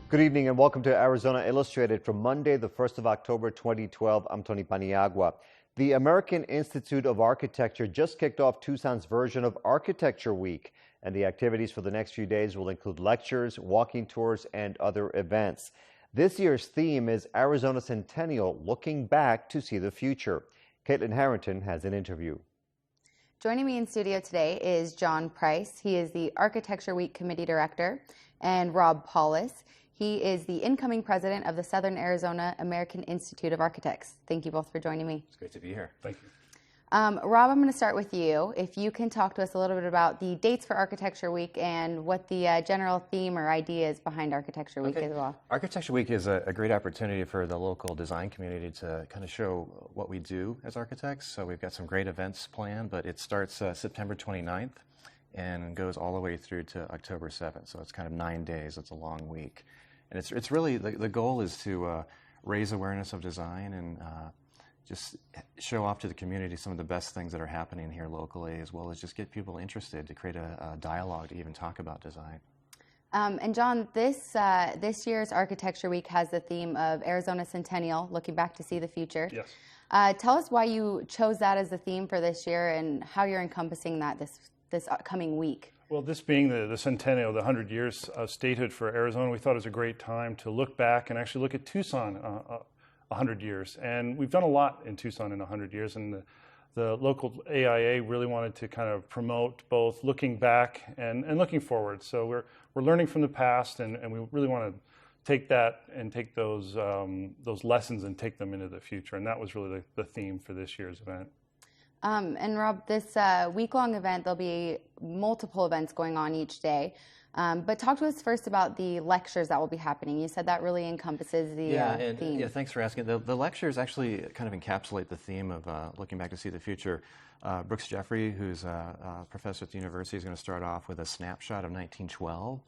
Good evening and welcome to Arizona Illustrated for Monday, the 1st of October, 2012. I'm Tony Paniagua. The American Institute of Architecture just kicked off Tucson's version of Architecture Week, and the activities for the next few days will include lectures, walking tours, and other events. This year's theme is Arizona Centennial, looking back to see the future. Caitlin Harrington has an interview. Joining me in studio today is John Price. He is the Architecture Week Committee Director, and Rob Paulus. He is the incoming president of the Southern Arizona American Institute of Architects. Thank you both for joining me. It's great to be here. Thank you. Rob, I'm going to start with you. If you can talk to us a little bit about the dates for Architecture Week and what the general theme or idea is behind Architecture Week as well. Architecture Week is a great opportunity for the local design community to kind of show what we do as architects. So we've got some great events planned, but it starts September 29th and goes all the way through to October 7th. So it's kind of 9 days. It's a long week. And it's really, the goal is to raise awareness of design and just show off to the community some of the best things that are happening here locally, as well as just get people interested to create a dialogue to even talk about design. And John, this year's Architecture Week has the theme of Arizona Centennial, looking back to see the future. Yes. Tell us why you chose that as the theme for this year and how you're encompassing that this upcoming week. Well, this being the centennial, the 100 years of statehood for Arizona, we thought it was a great time to look back and actually look at Tucson 100 years. And we've done a lot in Tucson in 100 years, and the local AIA really wanted to kind of promote both looking back and looking forward. So we're learning from the past, and we really want to take that and take those lessons and take them into the future. And that was really the theme for this year's event. And Rob, this week-long event, there'll be multiple events going on each day. But talk to us first about the lectures that will be happening. You said that really encompasses the theme. Yeah, thanks for asking. The lectures actually kind of encapsulate the theme of looking back to see the future. Brooks Jeffrey, who's a professor at the university, is going to start off with a snapshot of 1912.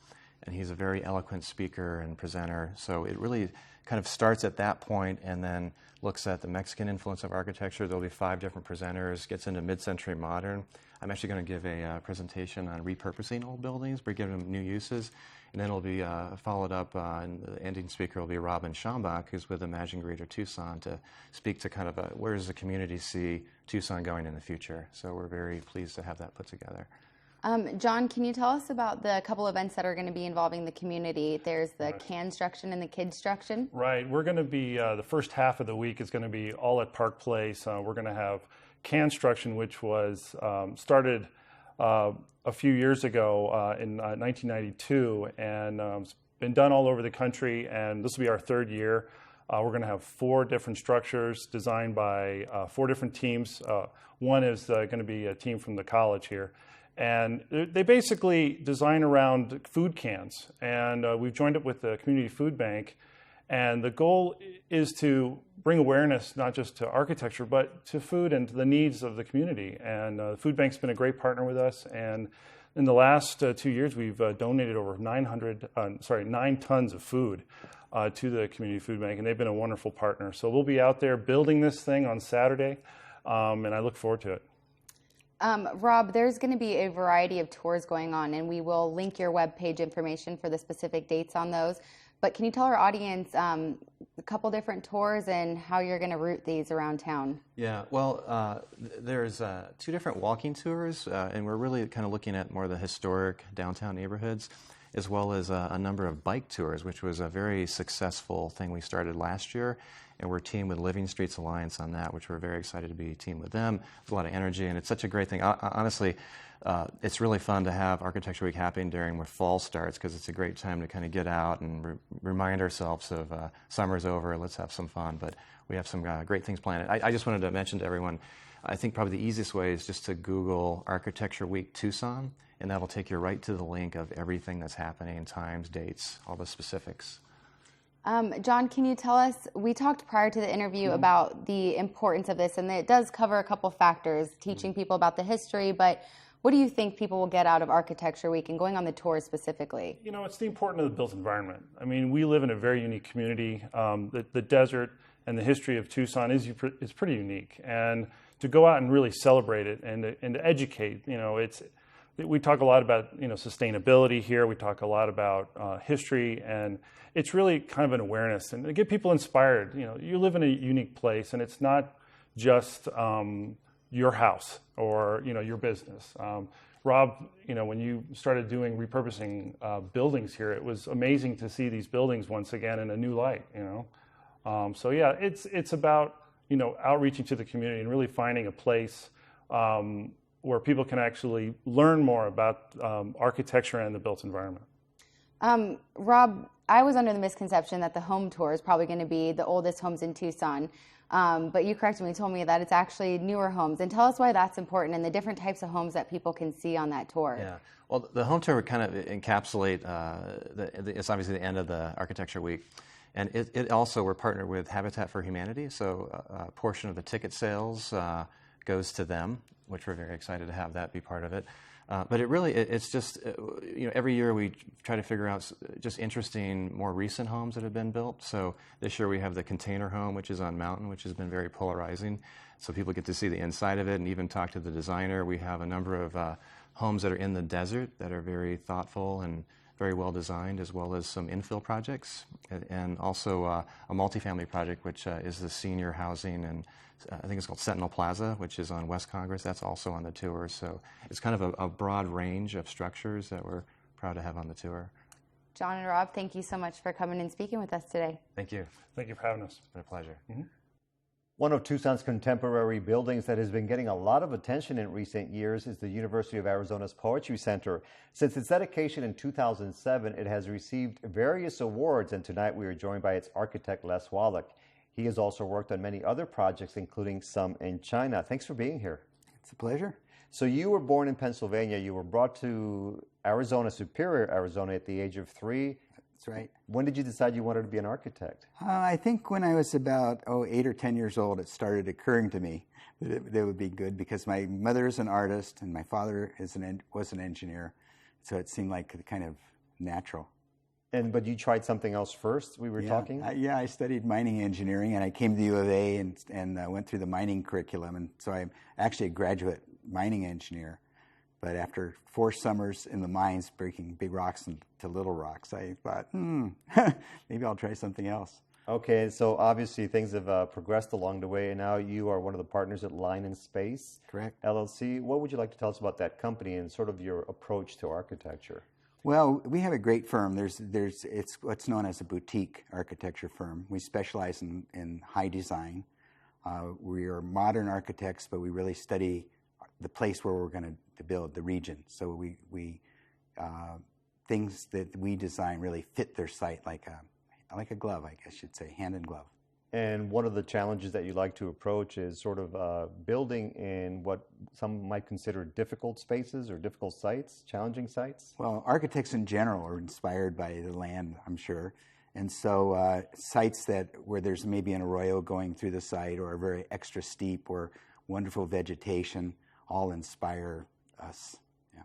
And he's a very eloquent speaker and presenter. So it really kind of starts at that point and then looks at the Mexican influence of architecture. There'll be 5 different presenters, gets into mid-century modern. I'm actually going to give a presentation on repurposing old buildings, we're giving them new uses. And then it'll be followed up, and the ending speaker will be Robin Schambach, who's with Imagine Greater Tucson, to speak to kind of where does the community see Tucson going in the future. So we're very pleased to have that put together. John, can you tell us about the couple events that are going to be involving the community? There's the Construction and the Kidstruction. Right. We're going to be, the first half of the week is going to be all at Park Place. We're going to have Construction, which was started a few years ago in 1992, and it's been done all over the country, and this will be our 3rd year. We're going to have 4 different structures designed by 4 different teams. One is going to be a team from the college here. And they basically design around food cans. And we've joined up with the Community Food Bank. And the goal is to bring awareness not just to architecture, but to food and to the needs of the community. And the Food Bank's been a great partner with us. And in the last 2 years, we've donated over 9 tons of food to the Community Food Bank. And they've been a wonderful partner. So we'll be out there building this thing on Saturday. And I look forward to it. Rob, there's going to be a variety of tours going on, and we will link your webpage information for the specific dates on those. But can you tell our audience a couple different tours and how you're going to route these around town? Yeah, well, there's 2 different walking tours, and we're really kind of looking at more of the historic downtown neighborhoods, as well as a number of bike tours, which was a very successful thing we started last year. And we're teamed with Living Streets Alliance on that, which we're very excited to be teamed with them. There's a lot of energy, and it's such a great thing. Honestly, it's really fun to have Architecture Week happening during where fall starts, because it's a great time to kind of get out and remind ourselves of summer's over, let's have some fun. But we have some great things planned. I just wanted to mention to everyone, I think probably the easiest way is just to Google Architecture Week Tucson, and that'll take you right to the link of everything that's happening, times, dates, all the specifics. John, can you tell us, we talked prior to the interview about the importance of this, and it does cover a couple factors, teaching people about the history, but what do you think people will get out of Architecture Week and going on the tours specifically? You know, it's the importance of the built environment. I mean, we live in a very unique community. The desert and the history of Tucson is pretty unique, and to go out and really celebrate it and to educate, you know, we talk a lot about sustainability here. We talk a lot about history, and it's really kind of an awareness and to get people inspired. You live in a unique place, and it's not just your house or your business. Rob, when you started doing repurposing buildings here, it was amazing to see these buildings once again in a new light. So yeah, it's about outreaching to the community and really finding a place where people can actually learn more about architecture and the built environment. Rob, I was under the misconception that the home tour is probably going to be the oldest homes in Tucson. But you corrected me, told me that it's actually newer homes. And tell us why that's important and the different types of homes that people can see on that tour. Yeah, well, the home tour would kind of encapsulate, it's obviously the end of the Architecture Week. And it also, we're partnered with Habitat for Humanity, so a portion of the ticket sales goes to them, which we're very excited to have that be part of it. But it's just, every year we try to figure out just interesting, more recent homes that have been built. So this year we have the container home, which is on Mountain, which has been very polarizing. So people get to see the inside of it and even talk to the designer. We have a number of homes that are in the desert that are very thoughtful and very well designed, as well as some infill projects, and also a multifamily project, which is the senior housing, and I think it's called Sentinel Plaza, which is on West Congress. That's also on the tour. So it's kind of a broad range of structures that we're proud to have on the tour. John and Rob, thank you so much for coming and speaking with us today. Thank you. Thank you for having us. It's been a pleasure. Mm-hmm. One of Tucson's contemporary buildings that has been getting a lot of attention in recent years is the University of Arizona's Poetry Center. Since its dedication in 2007, it has received various awards, and tonight we are joined by its architect, Les Wallach. He has also worked on many other projects, including some in China. Thanks for being here. It's a pleasure. So you were born in Pennsylvania. You were brought to Arizona, Superior, Arizona, at the age of 3. That's right. When did you decide you wanted to be an architect? I think when I was about 8 or 10 years old, it started occurring to me that it would be good because my mother is an artist and my father was an engineer, so it seemed like kind of natural. But you tried something else first, we were talking? I studied mining engineering, and I came to the U of A and went through the mining curriculum, and so I'm actually a graduate mining engineer. But after 4 summers in the mines breaking big rocks into little rocks, I thought, maybe I'll try something else. Okay, so obviously things have progressed along the way, and now you are one of the partners at Line and Space. Correct. LLC. What would you like to tell us about that company and sort of your approach to architecture? Well, we have a great firm. It's what's known as a boutique architecture firm. We specialize in high design. We are modern architects, but we really study the place where we're going to build, the region. So we things that we design really fit their site like a glove, I guess you'd say, hand in glove. And one of the challenges that you like to approach is sort of building in what some might consider difficult spaces or difficult sites, challenging sites? Well, architects in general are inspired by the land, I'm sure. And so sites where there's maybe an arroyo going through the site or a very extra steep or wonderful vegetation all inspire us. Yeah.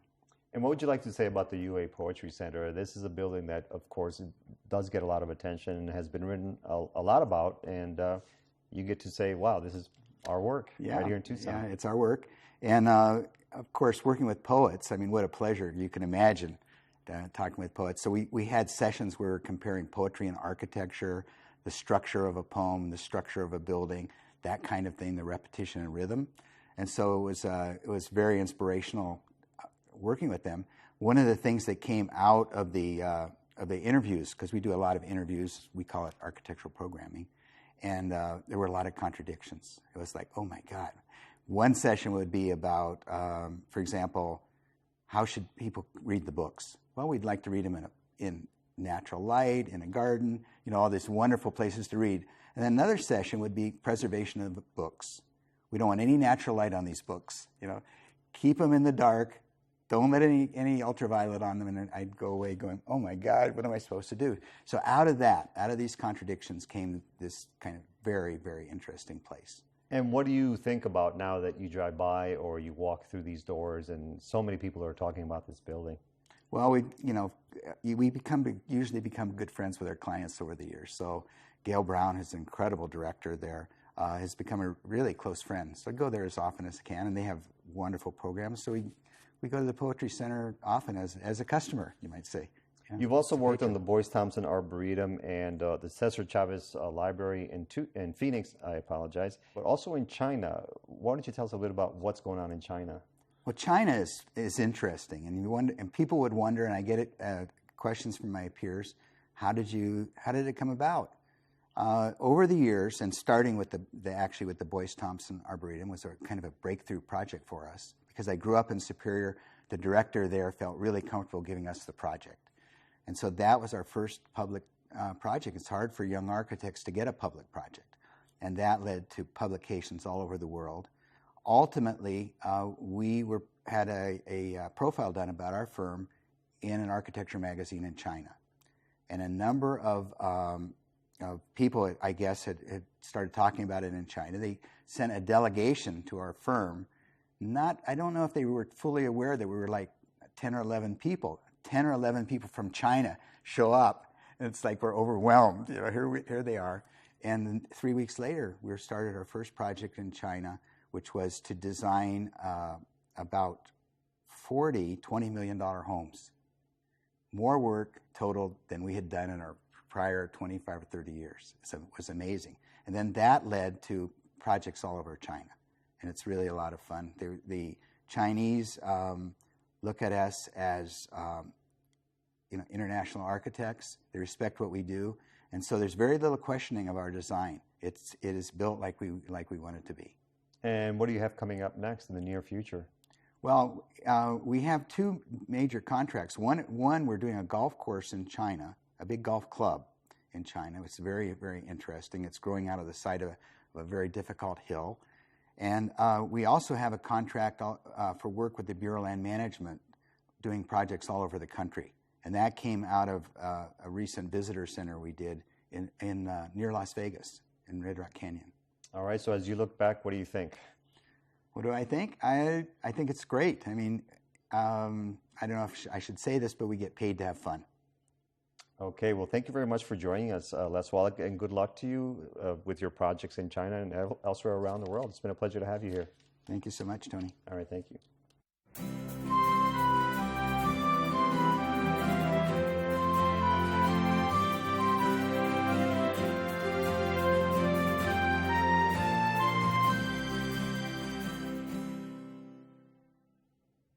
And what would you like to say about the UA Poetry Center? This is a building that, of course, does get a lot of attention and has been written a lot about, and you get to say, wow, this is our work right here in Tucson. Yeah, it's our work. And, of course, working with poets, I mean, what a pleasure you can imagine talking with poets. So we had sessions where we were comparing poetry and architecture, the structure of a poem, the structure of a building, that kind of thing, the repetition and rhythm. And so it was very inspirational working with them. One of the things that came out of the interviews, because we do a lot of interviews, we call it architectural programming, and there were a lot of contradictions. It was like, oh my God. One session would be about, for example, how should people read the books? Well, we'd like to read them in natural light, in a garden, all these wonderful places to read. And then another session would be preservation of the books. We don't want any natural light on these books. Keep them in the dark. Don't let any ultraviolet on them. And I'd go away going, oh my God, what am I supposed to do? So out of these contradictions came this kind of very, very interesting place. And what do you think about now that you drive by or you walk through these doors and so many people are talking about this building? Well, we usually become good friends with our clients over the years. So Gail Brown, who's an incredible director there, has become a really close friend. So I go there as often as I can, and they have wonderful programs. So we we go to the Poetry Center often as a customer, you might say. Yeah, You've also worked on the Boyce Thompson Arboretum and the Cesar Chavez Library in Phoenix, I apologize, but also in China. Why don't you tell us a bit about what's going on in China? Well, China is interesting, and people would wonder, and I get questions from my peers, how did it come about? Over the years, and starting with actually with the Boyce Thompson Arboretum was a kind of a breakthrough project for us, because I grew up in Superior. The director there felt really comfortable giving us the project. And so that was our first public project. It's hard for young architects to get a public project. And that led to publications all over the world. Ultimately, we had a profile done about our firm in an architecture magazine in China. And a number of people, I guess, had started talking about it in China. They sent a delegation to our firm. I don't know if they were fully aware that we were like 10 or 11 people. 10 or 11 people from China show up, and it's like we're overwhelmed. Here they are. And 3 weeks later, we started our first project in China, which was to design about 40 $20 million homes. More work total than we had done in our prior 25 or 30 years. So it was amazing. And then that led to projects all over China. And it's really a lot of fun. The Chinese look at us as international architects. They respect what we do, and so there's very little questioning of our design. It is built like we want it to be. And what do you have coming up next in the near future? Well, we have two major contracts. One, we're doing a golf course in China, a big golf club in China. It's very, very interesting. It's growing out of the side of a very difficult hill. And we also have a contract for work with the Bureau of Land Management doing projects all over the country. And that came out of a recent visitor center we did in near Las Vegas in Red Rock Canyon. All right, so as you look back, what do you think? What do I think? I think it's great. I mean, I don't know if I should say this, but we get paid to have fun. Okay, well, thank you very much for joining us, Les Wallach, and good luck to you with your projects in China and elsewhere around the world. It's been a pleasure to have you here. Thank you so much, Tony. All right, thank you.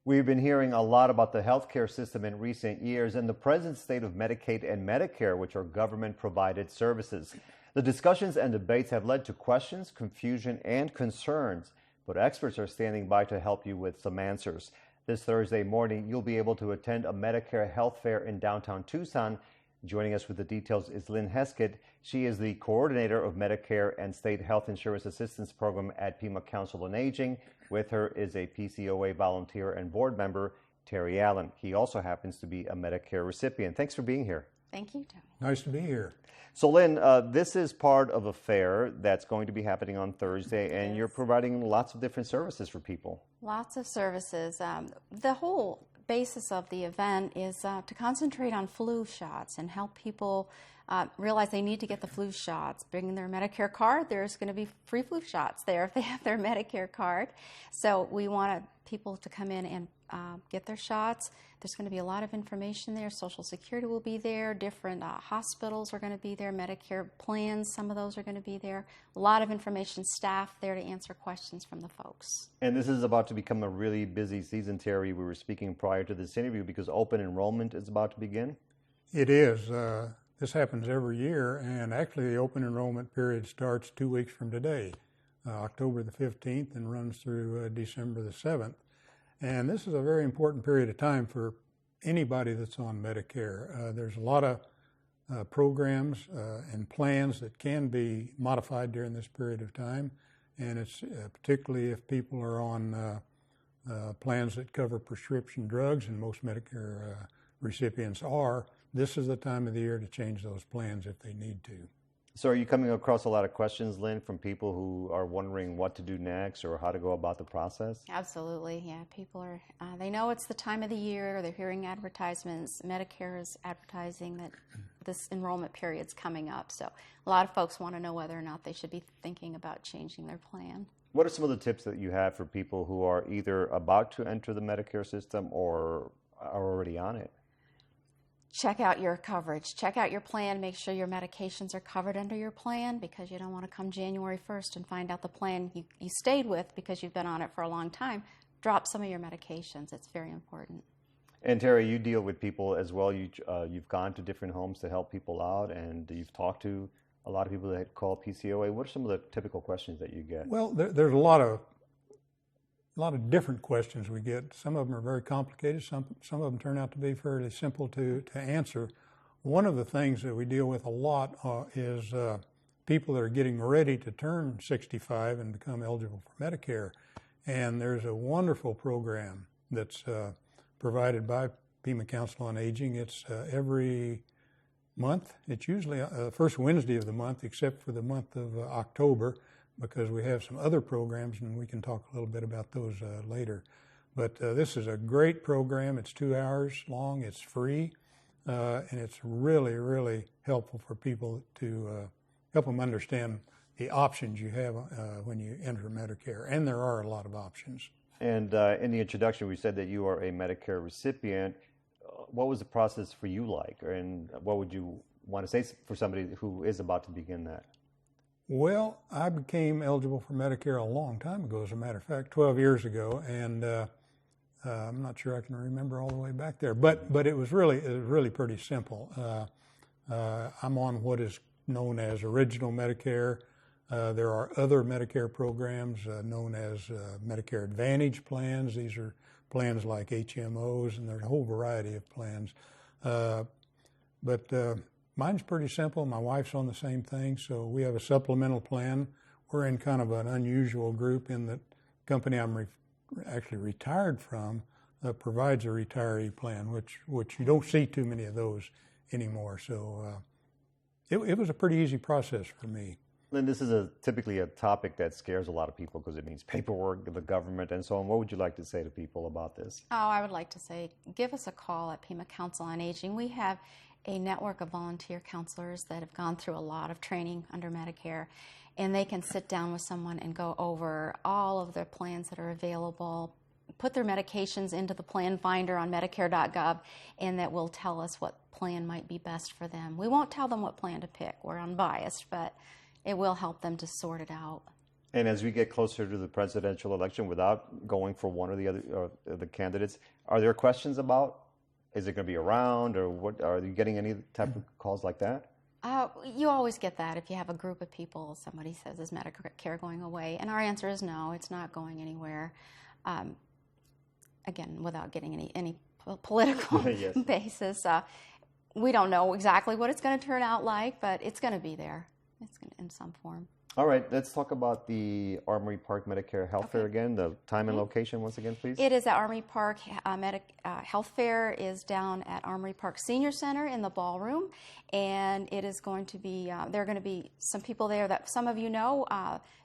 We've been hearing a lot about the healthcare system in recent years and the present state of Medicaid and Medicare, which are government-provided services. The discussions and debates have led to questions, confusion, and concerns, but experts are standing by to help you with some answers. This Thursday morning, you'll be able to attend a Medicare health fair in downtown Tucson. Joining us with the details is Lynn Heskett. She is the coordinator of Medicare and State Health Insurance Assistance Program at Pima Council on Aging. With her is a PCOA volunteer and board member, Terry Allen. He also happens to be a Medicare recipient. Thanks for being here. Thank you, Tony. Nice to be here. So, Lynn, this is part of a fair that's going to be happening on Thursday, and you're providing lots of different services for people. Lots of services. The whole basis of the event is to concentrate on flu shots and help people realize they need to get the flu shots. Bring their Medicare card, there's going to be free flu shots there if they have their Medicare card. So we want people to come in and get their shots. There's going to be a lot of information there. Social Security will be there. Different hospitals are going to be there. Medicare plans, some of those are going to be there. A lot of information, staff there to answer questions from the folks. And this is about to become a really busy season, Terry. We were speaking prior to this interview because open enrollment is about to begin. It is. This happens every year, and actually the open enrollment period starts 2 weeks from today, October the 15th, and runs through December the 7th. And this is a very important period of time for anybody that's on Medicare. There's a lot of programs and plans that can be modified during this period of time, and it's particularly if people are on plans that cover prescription drugs, and most Medicare recipients are. This is the time of the year to change those plans if they need to. So are you coming across a lot of questions, Lynn, from people who are wondering what to do next or how to go about the process? Absolutely, yeah. People are, they know it's the time of the year. They're hearing advertisements. Medicare is advertising that this enrollment period's coming up. So a lot of folks want to know whether or not they should be thinking about changing their plan. What are some of the tips that you have for people who are either about to enter the Medicare system or are already on it? Check out your coverage. Check out your plan. Make sure your medications are covered under your plan, because you don't want to come January 1st and find out the plan you stayed with because you've been on it for a long time. Drop some of your medications. It's very important. And Terry, you deal with people as well. You've gone to different homes to help people out, and you've talked to a lot of people that call PCOA. What are some of the typical questions that you get? Well, there's a lot of different questions we get. Some of them are very complicated. Some of them turn out to be fairly simple to answer. One of the things that we deal with a lot is people that are getting ready to turn 65 and become eligible for Medicare. And there's a wonderful program that's provided by Pima Council on Aging. It's every month. It's usually first Wednesday of the month, except for the month of October, because we have some other programs, and we can talk a little bit about those later. But this is a great program. It's 2 hours long. It's free, and it's really, really helpful for people to help them understand the options you have when you enter Medicare. And there are a lot of options. And in the introduction, we said that you are a Medicare recipient. What was the process for you like, and what would you want to say for somebody who is about to begin that? Well, I became eligible for Medicare a long time ago, as a matter of fact, 12 years ago, and I'm not sure I can remember all the way back there, but it was really pretty simple. I'm on what is known as Original Medicare. There are other Medicare programs known as Medicare Advantage plans. These are plans like HMOs, and there's a whole variety of plans. But mine's pretty simple. My wife's on the same thing, so we have a supplemental plan. We're in kind of an unusual group in that company I'm actually retired from provides a retiree plan, which you don't see too many of those anymore. So it was a pretty easy process for me. Lynn, this is typically a topic that scares a lot of people because it means paperwork, the government, and so on. What would you like to say to people about this? Oh, I would like to say, give us a call at Pima Council on Aging. We have a network of volunteer counselors that have gone through a lot of training under Medicare, and they can sit down with someone and go over all of the plans that are available, put their medications into the plan finder on Medicare.gov, and that will tell us what plan might be best for them. We won't tell them what plan to pick. We're unbiased, but it will help them to sort it out. And as we get closer to the presidential election, without going for one or the other or the candidates, are there questions about, is it going to be around, or what? Are you getting any type of calls like that? You always get that if you have a group of people. Somebody says, is Medicare going away? And our answer is no, it's not going anywhere. Again, without getting any political yes. basis. We don't know exactly what it's going to turn out like, but it's going to be there. It's going to, in some form. All right, let's talk about the Armory Park Medicare Health Fair again. The time and location once again, please. It is at Armory Park. Health Fair is down at Armory Park Senior Center in the ballroom, and it is going to be, there are going to be some people there that some of you know.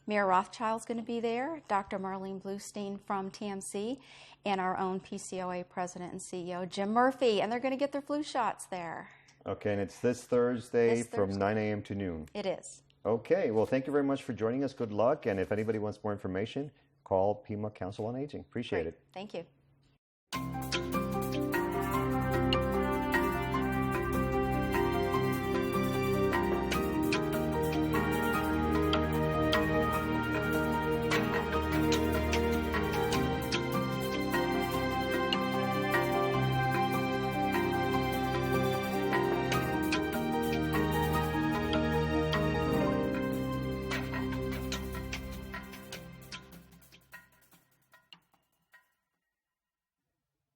Mayor Rothschild's going to be there, Dr. Marlene Bluestein from TMC, and our own PCOA President and CEO, Jim Murphy, and they're going to get their flu shots there. Okay, and it's this Thursday from 9 a.m. to noon. It is. Okay, well, thank you very much for joining us. Good luck. And if anybody wants more information, call Pima Council on Aging. Appreciate it. Thank you.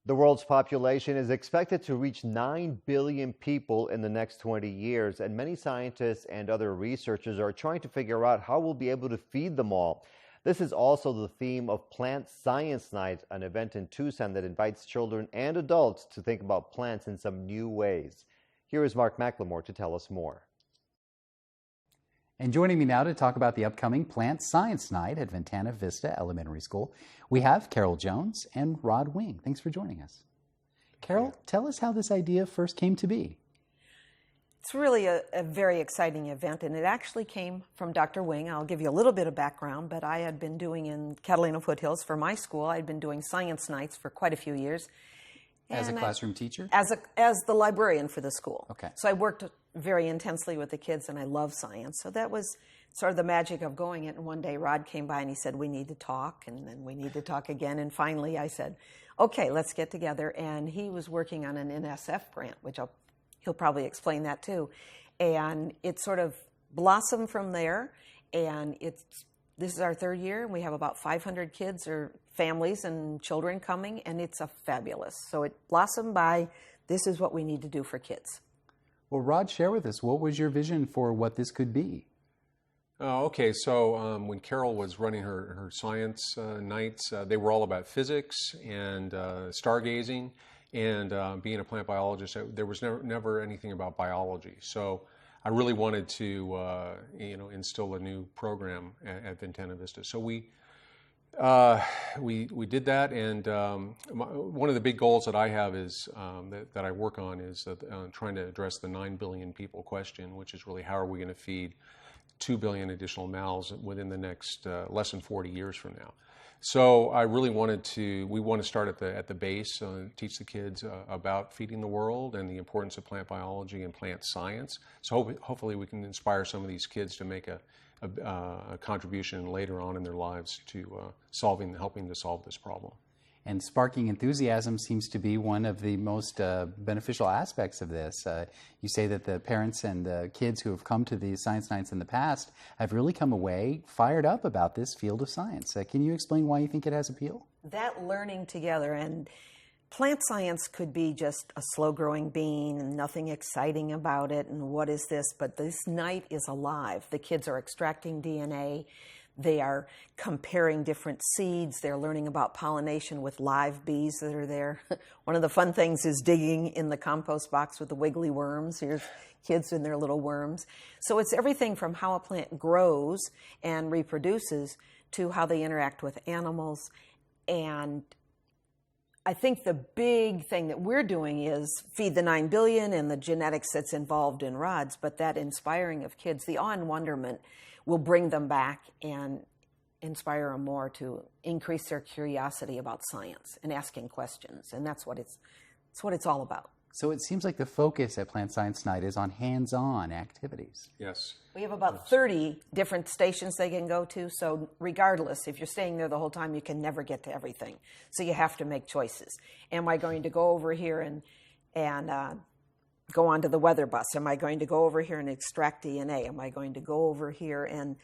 The world's population is expected to reach 9 billion people in the next 20 years, and many scientists and other researchers are trying to figure out how we'll be able to feed them all. This is also the theme of Plant Science Night, an event in Tucson that invites children and adults to think about plants in some new ways. Here is Mark McLemore to tell us more. And joining me now to talk about the upcoming Plant Science Night at Ventana Vista Elementary School, we have Caryl Jones and Rod Wing. Thanks for joining us. Caryl, tell us how this idea first came to be. It's really a very exciting event, and it actually came from Dr. Wing. I'll give you a little bit of background, but I had been doing in Catalina Foothills for my school, I'd been doing science nights for quite a few years. As a classroom teacher? As the librarian for the school. Okay. So I worked very intensely with the kids, and I love science. So that was sort of the magic of going it. And one day Rod came by and he said, we need to talk, and then we need to talk again. And finally I said, okay, let's get together. And he was working on an NSF grant, which he'll probably explain that too. And it sort of blossomed from there. And this is our third year, and we have about 500 kids or families and children coming, and it's fabulous. So it blossomed by, this is what we need to do for kids. Well, Rod, share with us, what was your vision for what this could be? Okay, so when Caryl was running her science nights, they were all about physics and stargazing and being a plant biologist. There was never anything about biology. So I really wanted to instill a new program at Ventana Vista. So we did that, and one of the big goals that I have is that I work on is trying to address the 9 billion people question, which is really how are we going to feed 2 billion additional mouths within the next less than 40 years from now. So I really we want to start at the base, teach the kids about feeding the world and the importance of plant biology and plant science. So hopefully we can inspire some of these kids to make a contribution later on in their lives to helping to solve this problem. And sparking enthusiasm seems to be one of the most beneficial aspects of this. You say that the parents and the kids who have come to these science nights in the past have really come away fired up about this field of science. Can you explain why you think it has appeal? That learning together, and plant science could be just a slow-growing bean and nothing exciting about it, and what is this? But this night is alive. The kids are extracting DNA. They are comparing different seeds. They're learning about pollination with live bees that are there. One of the fun things is digging in the compost box with the wiggly worms. Here's kids in their little worms. So it's everything from how a plant grows and reproduces to how they interact with animals. And I think the big thing that we're doing is feed the 9 billion and the genetics that's involved in rods, but that inspiring of kids, the awe and wonderment, will bring them back and inspire them more to increase their curiosity about science and asking questions. And that's what it's all about. So it seems like the focus at Plant Science Night is on hands-on activities. Yes. We have about 30 different stations they can go to, so regardless, if you're staying there the whole time, you can never get to everything. So you have to make choices. Am I going to go over here and go onto the weather bus? Am I going to go over here and extract DNA? Am I going to go over here and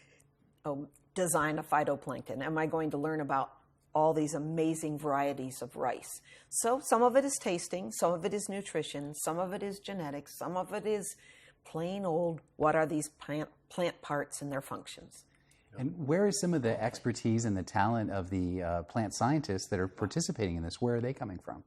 design a phytoplankton? Am I going to learn about all these amazing varieties of rice? So some of it is tasting, some of it is nutrition, some of it is genetics, some of it is plain old, what are these plant parts and their functions? And where is some of the expertise and the talent of the plant scientists that are participating in this? Where are they coming from?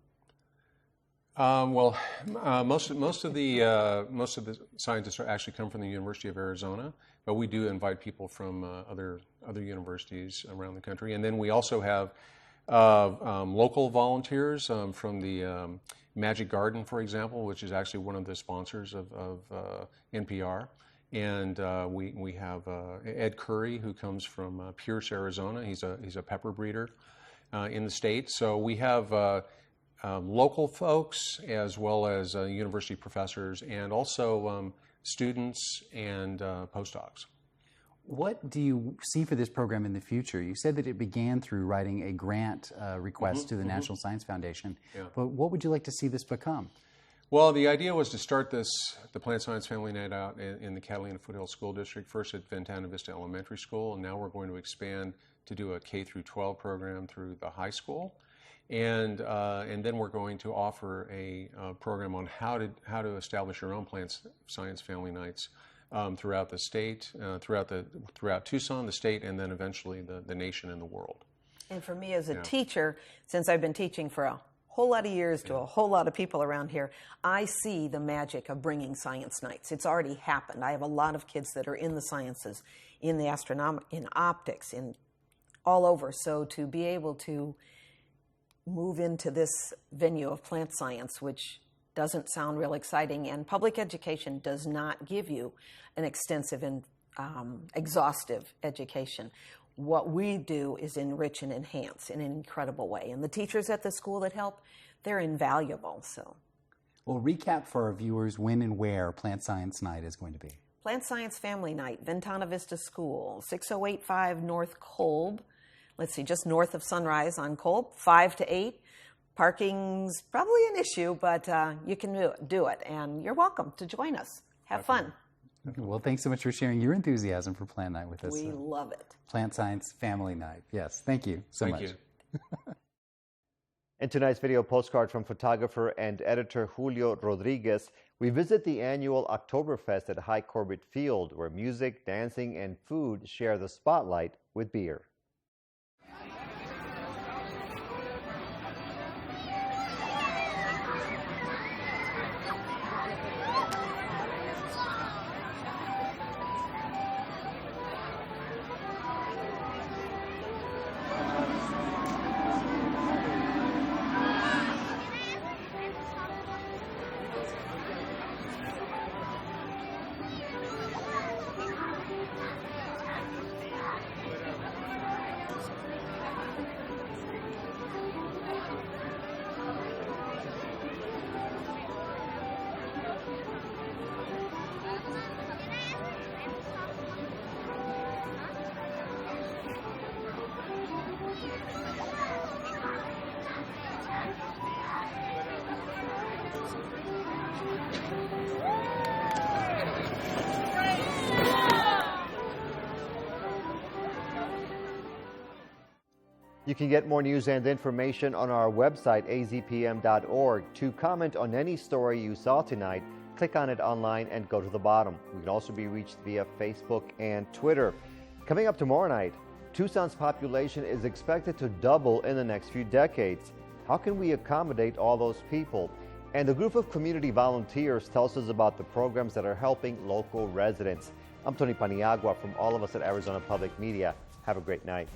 Most of the scientists actually come from the University of Arizona, but we do invite people from other universities around the country. And then we also have local volunteers from the Magic Garden, for example, which is actually one of the sponsors of NPR. And we have Ed Curry, who comes from Pierce, Arizona. He's a pepper breeder in the state. So we have local folks as well as university professors and also students and postdocs. What do you see for this program in the future? You said that it began through writing a grant request to the National Science Foundation, but what would you like to see this become? Well, the idea was to start the Plant Science Family Night out in the Catalina Foothills School District, first at Ventana Vista Elementary School, and now we're going to expand to do a K-12 program through the high school. And then we're going to offer a program on how to establish your own Plant Science Family Nights throughout the state, throughout Tucson, the state, and then eventually the nation and the world. And for me as a teacher, since I've been teaching for a whole lot of years to a whole lot of people around here, I see the magic of bringing science nights. It's already happened. I have a lot of kids that are in the sciences, in the in optics, in all over. So to be able to move into this venue of plant science, which doesn't sound real exciting, and public education does not give you an extensive and exhaustive education. What we do is enrich and enhance in an incredible way, and the teachers at the school that help, they're invaluable. So, well, recap for our viewers when and where Plant Science Night is going to be. Plant Science Family Night, Ventana Vista School, 6085 North Kolb. Let's see, just north of Sunrise on Kolb, 5 to 8. Parking's probably an issue, but you can do it, and you're welcome to join us. Have fun. Okay, well, thanks so much for sharing your enthusiasm for Plant Night with us. We love it. Plant Science Family Night. Yes, thank you so much. Thank you. In tonight's video postcard from photographer and editor Julio Rodriguez, we visit the annual Oktoberfest at High Corbett Field, where music, dancing, and food share the spotlight with beer. You can get more news and information on our website, azpm.org. To comment on any story you saw tonight, click on it online and go to the bottom. We can also be reached via Facebook and Twitter. Coming up tomorrow night, Tucson's population is expected to double in the next few decades. How can we accommodate all those people? And a group of community volunteers tells us about the programs that are helping local residents. I'm Tony Paniagua from all of us at Arizona Public Media. Have a great night.